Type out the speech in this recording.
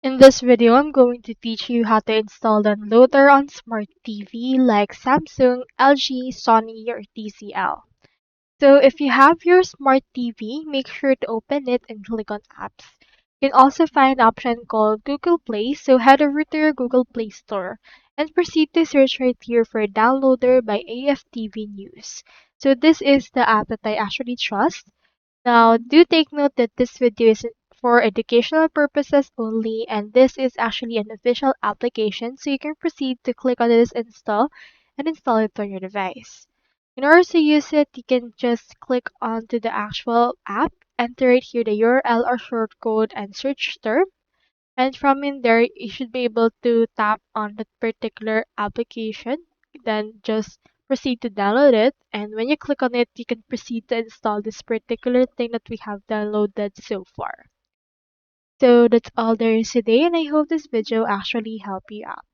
In this video, I'm going to teach you how to install the loader on smart TV like Samsung, LG, Sony, or TCL. So if you have your smart TV, make sure to open it and click on apps. You can also find an option called Google Play, so head over to your Google Play Store and proceed to search right here for Downloader by AFTV News. So this is the app that I actually trust. Now, do take note that this video is for educational purposes only, and this is actually an official application, so you can proceed to click on this install and install it on your device. In order to use it, you can just click onto the actual app, enter it here the URL or shortcode and search term, and from in there, you should be able to tap on that particular application. Then just proceed to download it. And when you click on it, you can proceed to install this particular thing that we have downloaded so far. So that's all there is today, and I hope this video actually helped you out.